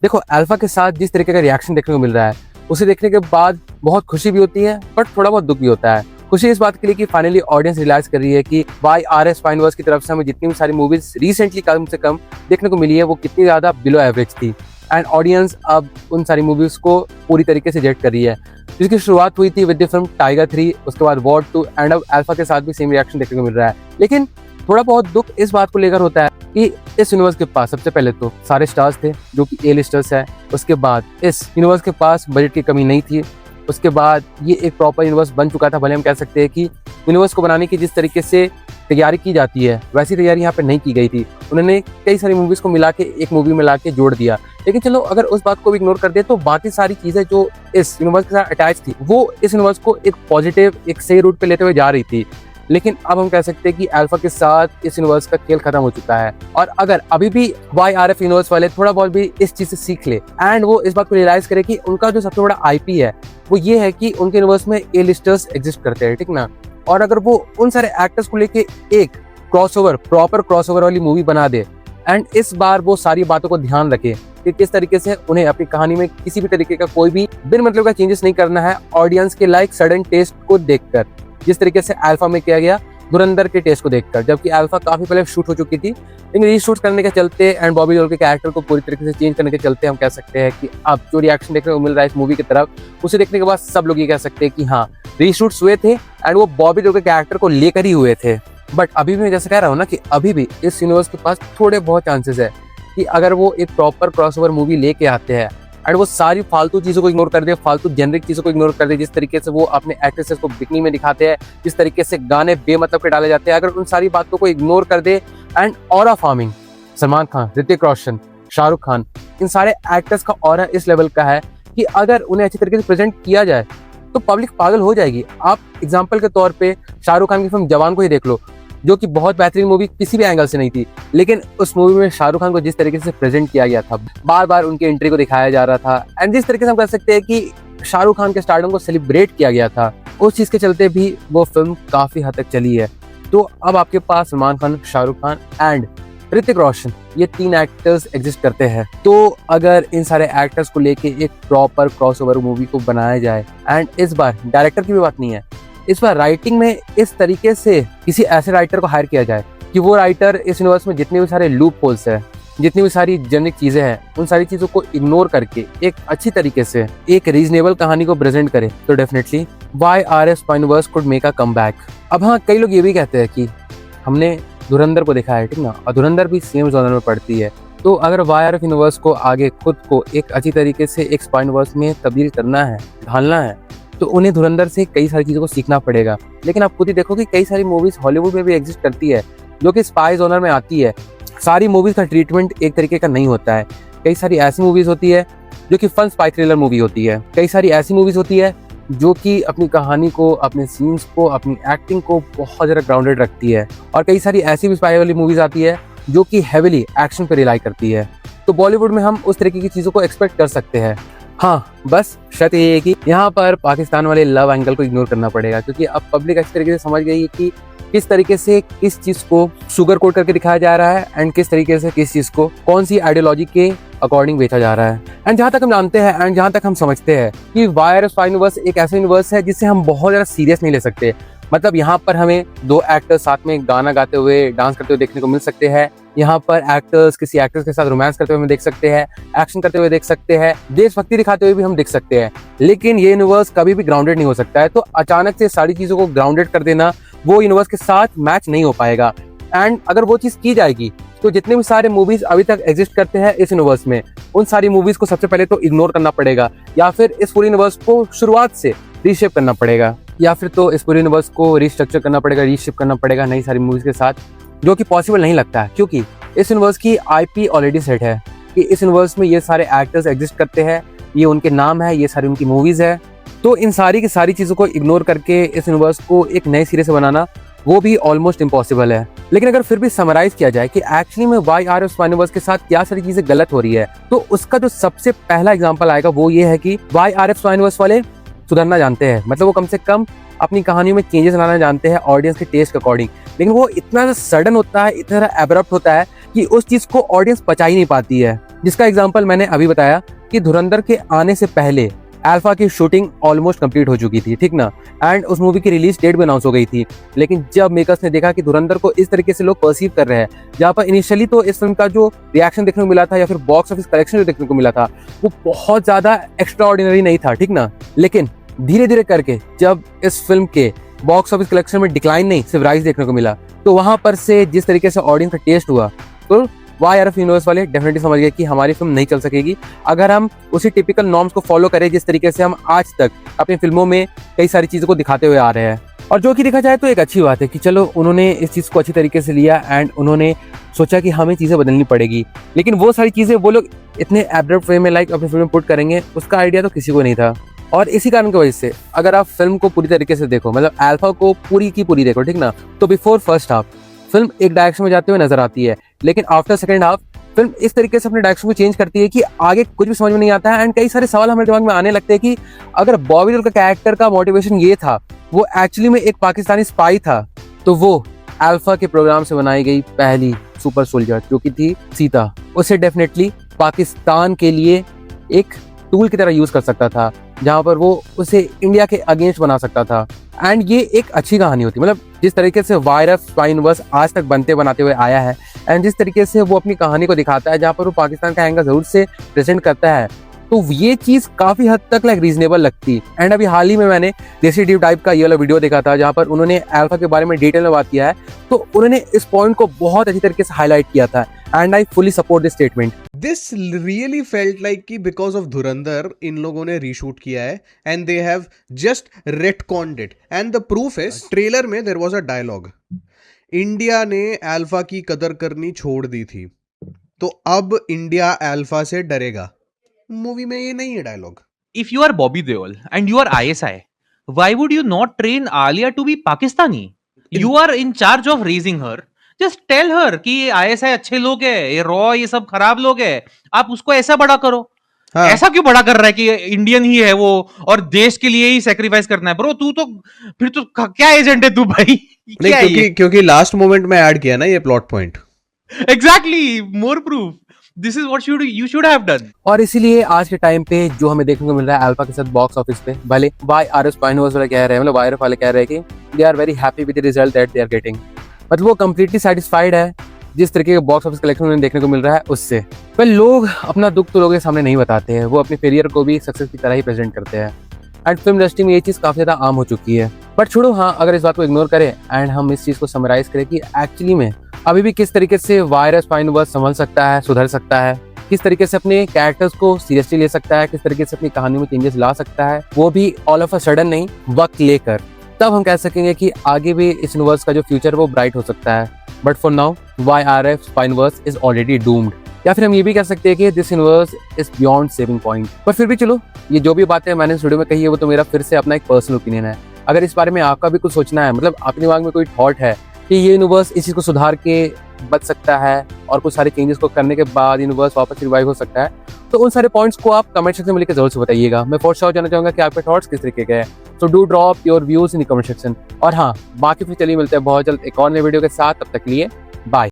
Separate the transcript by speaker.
Speaker 1: देखो, अल्फा के साथ जिस तरीके का रिएक्शन देखने को मिल रहा है, उसे देखने के बाद बहुत खुशी भी होती है बट थोड़ा बहुत दुख भी होता है। खुशी इस बात के लिए कि फाइनली ऑडियंस रियलाइज कर रही है कि YRS फाइनवर्स की तरफ से हमें जितनी भी सारी मूवीज रिसेंटली कम से कम देखने को मिली है वो कितनी ज्यादा बिलो एवरेज थी, एंड ऑडियंस अब उन सारी मूवीज को पूरी तरीके से रिजेक्ट कर रही है। जिसकी शुरुआत हुई थी विद द फिल्म टाइगर 3, उसके बाद वॉर 2, एंड अब अल्फा के साथ भी सेम रिएक्शन देखने को मिल रहा है। लेकिन थोड़ा बहुत दुख इस बात को लेकर होता है कि इस यूनिवर्स के पास सबसे पहले तो सारे स्टार्स थे जो कि A-लिस्टर्स है, उसके बाद इस यूनिवर्स के पास बजट की कमी नहीं थी, उसके बाद ये एक प्रॉपर यूनिवर्स बन चुका था। भले हम कह सकते हैं कि यूनिवर्स को बनाने की जिस तरीके से तैयारी की जाती है वैसी तैयारी यहाँ पे नहीं की गई थी। उन्होंने कई सारी मूवीज को मिला के एक मूवी में ला के जोड़ दिया। लेकिन चलो अगर उस बात को भी इग्नोर कर दे तो बाकी सारी चीजें जो इस यूनिवर्स के साथ अटैच थी वो इस यूनिवर्स को एक पॉजिटिव, एक सही रूट पे लेते हुए जा रही थी। लेकिन अब हम कह सकते हैं कि अल्फा के साथ इस यूनिवर्स का खेल खत्म हो चुका है, और अगर अभी भी YRF यूनिवर्स वाले थोड़ा बहुत भी इस चीज से सीख ले एंड वो इस बात को रियलाइज करे कि उनका जो सबसे बड़ा IP है वो ये है कि उनके यूनिवर्स में A-लिस्टर्स एग्जिस्ट करते हैं, ठीक ना। और अगर वो उन सारे एक्टर्स को लेके एक क्रॉसओवर, प्रॉपर क्रॉसओवर वाली मूवी बना दे एंड इस बार वो सारी बातों को ध्यान रखे कि किस तरीके से उन्हें अपनी कहानी में किसी भी तरीके का कोई भी बिन मतलब का चेंजेस नहीं करना है ऑडियंस के लाइक सडन टेस्ट को देखकर, जिस तरीके से अल्फा में किया गया धुरंधर के टेस्ट को देखकर। जबकि अल्फा काफी पहले शूट हो चुकी थी, लेकिन रीशूट करने के चलते एंड बॉबी देओल के कैरेक्टर को पूरी तरीके से चेंज करने के चलते हम कह सकते हैं कि अब जो रिएक्शन देखने को मिल रहा है इस मूवी की तरफ, उसे देखने के बाद सब लोग ये कह सकते हैं कि हाँ, रीशूट्स हुए थे एंड वो बॉबी देओल के कैरेक्टर को लेकर ही हुए थे। बट अभी भी मैं जैसे कह रहा हूँ ना कि अभी भी इस यूनिवर्स के पास थोड़े बहुत चांसेस है कि अगर वो एक प्रॉपर क्रॉसओवर मूवी लेके आते हैं एंड वो सारी फालतू चीजों को इग्नोर कर दे, फालतू जेनरिक चीजों को इग्नोर कर दे, जिस तरीके से वो अपने एक्ट्रेसेस को बिकनी में दिखाते हैं, जिस तरीके से गाने बेमतलब के डाले जाते हैं, अगर उन सारी बातों को इग्नोर कर दे and aura farming, Salman Khan, Hrithik Roshan, Shahrukh Khan, इन सारे एक्टर्स का ऑरा इस लेवल का है कि अगर उन्हें अच्छी तरीके से प्रेजेंट किया जाए तो पब्लिक पागल हो जाएगी। आप एग्जाम्पल के तौर पे शाहरुख खान की फिल्म जवान को ही देख लो, जो कि बहुत बेहतरीन मूवी किसी भी एंगल से नहीं थी, लेकिन उस मूवी में शाहरुख खान को जिस तरीके से प्रेजेंट किया गया था, बार बार उनकी एंट्री को दिखाया जा रहा था एंड जिस तरीके से हम कह सकते हैं कि शाहरुख खान के स्टारडम को सेलिब्रेट किया गया था, उस चीज के चलते भी वो फिल्म काफी हद तक चली है। तो अब आपके पास सलमान खान, शाहरुख खान एंड ऋतिक रोशन, ये 3 एक्टर्स एग्जिस्ट करते हैं। तो अगर इन सारे एक्टर्स को लेके एक प्रॉपर क्रॉसओवर मूवी को बनाया जाए, एंड इस बार डायरेक्टर की भी बात नहीं है, इस बार राइटिंग में इस तरीके से किसी ऐसे राइटर को हायर किया जाए कि वो राइटर इस यूनिवर्स में जितने भी सारे लूप होल्स है, जितनी भी सारी जेनरिक चीजें हैं, उन सारी चीजों को इग्नोर करके एक अच्छी तरीके से एक रीजनेबल कहानी को प्रेजेंट करे, तो definitely YRS universe could make a comeback. अब हाँ, कई लोग ये भी कहते हैं कि हमने धुरंधर को देखा है, ठीक ना, और धुरंधर भी सेम जॉनर में पड़ती है। तो अगर YRF यूनिवर्स को आगे खुद को एक अच्छी तरीके से एक स्पाई यूनिवर्स में तब्दील करना है, ढालना है, तो उन्हें धुरंधर से कई सारी चीज़ों को सीखना पड़ेगा। लेकिन आप खुद ही देखो कि कई सारी मूवीज हॉलीवुड में भी एग्जिस्ट करती है जो कि स्पाई जॉनर में आती है। सारी मूवीज का ट्रीटमेंट एक तरीके का नहीं होता है। कई सारी ऐसी मूवीज होती है जो कि फन स्पाई थ्रिलर मूवी होती है, कई सारी ऐसी मूवीज होती है जो कि अपनी कहानी को, अपने सीन्स को, अपनी एक्टिंग को बहुत ज़्यादा ग्राउंडेड रखती है, और कई सारी ऐसी भी स्पाई वाली मूवीज आती है जो कि हेविली एक्शन पे रिलाई करती है। तो बॉलीवुड में हम उस तरीके की चीज़ों को एक्सपेक्ट कर सकते हैं। हाँ, बस शर्त ये है कि यहाँ पर पाकिस्तान वाले लव एंगल को इग्नोर करना पड़ेगा, क्योंकि अब पब्लिक अच्छी तरीके से समझ गई है कि किस तरीके से किस चीज को शुगर कोट करके दिखाया जा रहा है एंड किस तरीके से किस चीज को कौन सी आइडियोलॉजी के अकॉर्डिंग बेचा जा रहा है। एंड जहाँ तक हम जानते हैं एंड जहाँ तक हम समझते हैं कि YRS यूनिवर्स एक ऐसा यूनिवर्स है जिसे हम बहुत ज्यादा सीरियस नहीं ले सकते। मतलब यहाँ पर हमें 2 एक्टर्स साथ में गाना गाते हुए, डांस करते हुए देखने को मिल सकते हैं। यहाँ पर एक्टर्स किसी एक्टर्स के साथ रोमांस करते हुए हम देख सकते हैं, एक्शन करते हुए देख सकते हैं, देशभक्ति दिखाते हुए भी हम देख सकते हैं। लेकिन ये यूनिवर्स कभी भी ग्राउंडेड नहीं हो सकता है। तो अचानक से सारी चीजों को ग्राउंडेड कर देना वो यूनिवर्स के साथ मैच नहीं हो पाएगा। एंड अगर वो चीज की जाएगी तो जितने भी सारे मूवीज अभी तक एग्जिस्ट करते हैं इस यूनिवर्स में, उन सारी मूवीज को सबसे पहले तो इग्नोर करना पड़ेगा, या फिर इस पूरी यूनिवर्स को शुरुआत से रीशेप करना पड़ेगा, या फिर तो इस पूरे यूनिवर्स को रीस्ट्रक्चर करना पड़ेगा, रीशिप करना पड़ेगा नई सारी मूवीज के साथ, जो कि पॉसिबल नहीं लगता है, क्योंकि इस यूनिवर्स की IP ऑलरेडी सेट है कि इस यूनिवर्स में ये सारे एक्टर्स एग्जिस्ट करते हैं, ये उनके नाम है, ये सारी उनकी मूवीज है। तो इन सारी की सारी चीजों को इग्नोर करके इस यूनिवर्स को एक नए सिरे से बनाना वो भी ऑलमोस्ट इम्पॉसिबल है। लेकिन अगर फिर भी समराइज किया जाए कि एक्चुअली में YRS यूनिवर्स के साथ क्या सारी चीजें गलत हो रही है, तो उसका जो सबसे पहला एग्जांपल आएगा वो ये है कि YRS यूनिवर्स वाले सुधरना जानते हैं। मतलब वो कम से कम अपनी कहानियों में चेंजेस लाना जानते हैं ऑडियंस के टेस्ट के अकॉर्डिंग। लेकिन वो इतना सडन होता है, इतना एब्रप्ट होता है कि उस चीज को ऑडियंस पचा ही नहीं पाती है। जिसका एग्जांपल मैंने अभी बताया कि धुरंधर के आने से पहले अल्फा की शूटिंग ऑलमोस्ट कंप्लीट हो चुकी थी, ठीक ना, एंड उस मूवी की रिलीज डेट भी अनाउंस हो गई थी। लेकिन जब मेकर्स ने देखा कि धुरंधर को इस तरीके से लोग परसीव कर रहे हैं, जहाँ पर इनिशियली तो इस फिल्म का जो रिएक्शन देखने को मिला था या फिर बॉक्स ऑफिस कलेक्शन जो देखने को मिला था वो बहुत ज्यादा एक्स्ट्रा ऑर्डिनरी नहीं था, ठीक ना, लेकिन धीरे धीरे करके जब इस फिल्म के बॉक्स ऑफिस कलेक्शन में डिक्लाइन नहीं सिर्फ राइज देखने को मिला, तो वहां पर से जिस तरीके से ऑडियंस का टेस्ट हुआ, तो YRF यूनिवर्स वाले डेफिनेटली समझ गए कि हमारी फिल्म नहीं चल सकेगी अगर हम उसी टिपिकल नॉर्म्स को फॉलो करें जिस तरीके से हम आज तक अपनी फिल्मों में कई सारी चीज़ों को दिखाते हुए आ रहे हैं। और जो कि देखा जाए तो एक अच्छी बात है कि चलो उन्होंने इस चीज़ को अच्छी तरीके से लिया एंड उन्होंने सोचा कि हमें चीज़ें बदलनी पड़ेगी, लेकिन वो सारी चीज़ें वो लोग इतने एब्रप्ट वे में अपनी फिल्म में पुट करेंगे उसका आइडिया तो किसी को नहीं था। और इसी कारण की वजह से अगर आप फिल्म को पूरी तरीके से देखो, मतलब अल्फा को पूरी की पूरी देखो, ठीक ना, तो बिफोर फर्स्ट हाफ फिल्म एक डायरेक्शन में जाते हुए नजर आती है, लेकिन आफ्टर सेकंड हाफ फिल्म इस तरीके से अपने डायरेक्शन को चेंज करती है कि आगे कुछ भी समझ में नहीं आता है एंड कई सारे सवाल हमारे दिमाग में आने लगते हैं कि अगर बॉबी देओल का कैरेक्टर का मोटिवेशन ये था, वो एक्चुअली में एक पाकिस्तानी स्पाई था, तो वो अल्फा के प्रोग्राम से बनाई गई पहली सुपर सोल्जर जो कि थी सीता, उसे डेफिनेटली पाकिस्तान के लिए एक टूल की तरह यूज कर सकता था, जहां पर वो उसे इंडिया के अगेंस्ट बना सकता था। एंड ये एक अच्छी कहानी होती, मतलब जिस तरीके से YRF स्पाई यूनिवर्स आज तक बनते बनाते हुए आया है एंड जिस तरीके से वो अपनी कहानी को दिखाता है, जहां पर वो पाकिस्तान का एंगल जरूर से प्रेजेंट करता है, तो ये चीज काफी हद तक रीजनेबल लगती। एंड अभी हाल ही में मैंने देसी डीप टाइप का ये वाला वीडियो देखा था जहां पर उन्होंने अल्फा के बारे में डिटेल में बात किया है, तो उन्होंने इस पॉइंट को बहुत अच्छी तरीके से हाईलाइट किया था and I fully support this statement.
Speaker 2: This really felt like कि because of धुरंधर इन लोगों ने रीशूट किया है and they have just retconned it and the proof is trailer में there was a dialogue, India ने अल्फा की कदर करनी छोड़ दी थी तो अब इंडिया अल्फा से डरेगा। मूवी में ये नहीं है dialogue.
Speaker 3: If you are Bobby Deol and you are ISI, why would you not train Alia to be Pakistani? You are in charge of raising her. Just tell her कि ये ISI अच्छे लोग हैं, ये रॉ ये सब खराब लोग हैं, आप उसको ऐसा बड़ा करो। हाँ। ऐसा क्यों बड़ा कर रहा है कि इंडियन ही है वो और देश के लिए ही सैक्रिफाइस करना है? ब्रो तू तो फिर तो क्या एजेंट है तू भाई?
Speaker 2: नहीं, क्योंकि लास्ट मोमेंट में ऐड किया ना ये plot point.
Speaker 3: Exactly, more proof. This is what you should have done.
Speaker 1: और इसीलिए आज के टाइम पे जो हमें देखने को मिल रहा है अल्फा के साथ बॉक्स ऑफिस पे, भले YRF स्पाई यूनिवर्स वाले कह रहे हैं, मतलब YRF वाले कह रहे हैं कि they are very happy with the result that they are getting, मतलब वो कंप्लीटली सेटिस्फाइड है जिस तरीके के बॉक्स ऑफिस कलेक्शन उन्हें देखने को मिल रहा है उससे। पर लोग अपना दुख तो लोगों के सामने नहीं बताते हैं, वो अपने फेलियर को भी सक्सेस की तरह ही प्रेजेंट करते हैं एंड फिल्म इंडस्ट्री में ये चीज़ काफ़ी ज़्यादा आम हो चुकी है। बट छोड़ो, हाँ, अगर इस बात को इग्नोर करें एंड हम इस चीज़ को समराइज करें कि एक्चुअली में अभी भी किस तरीके से YRF स्पाई यूनिवर्स संभल सकता है, सुधर सकता है, किस तरीके से अपने कैरेक्टर्स को सीरियसली ले सकता है, किस तरीके से अपनी कहानी में चेंजेस ला सकता है, वो भी ऑल ऑफ अ सडन नहीं, वक्त लेकर, तब हम कह सकेंगे कि आगे भी इस यूनिवर्स का जो फ्यूचर वो ब्राइट हो सकता है। But for now YRF spy universe is already doomed, या फिर हम ये भी कह सकते हैं कि this universe is beyond saving point. पर फिर भी चलो, ये जो भी बातें मैंने इस वीडियो में कही है वो तो मेरा फिर से अपना एक पर्सनल ओपिनियन है। अगर इस बारे में आपका भी कुछ सोचना है, मतलब आपके दिमाग में कोई थॉट है कि ये यूनिवर्स इस चीज़ को सुधार के बच सकता है और कुछ सारे चेंजेस को करने के बाद यूनिवर्स वापस रिवाइव हो सकता है, तो उन सारे पॉइंट्स को आप कमेंट सेक्शन में लिखकर जरूर से बताइएगा। मैं फॉर श्योर जानना चाहूंगा कि आपके थॉट्स किस तरीके के हैं, so do drop your views in the comment section. और हाँ, बाकी फिर चलिए मिलते हैं बहुत जल्द एक और नए वीडियो के साथ, तब तक के लिए बाय।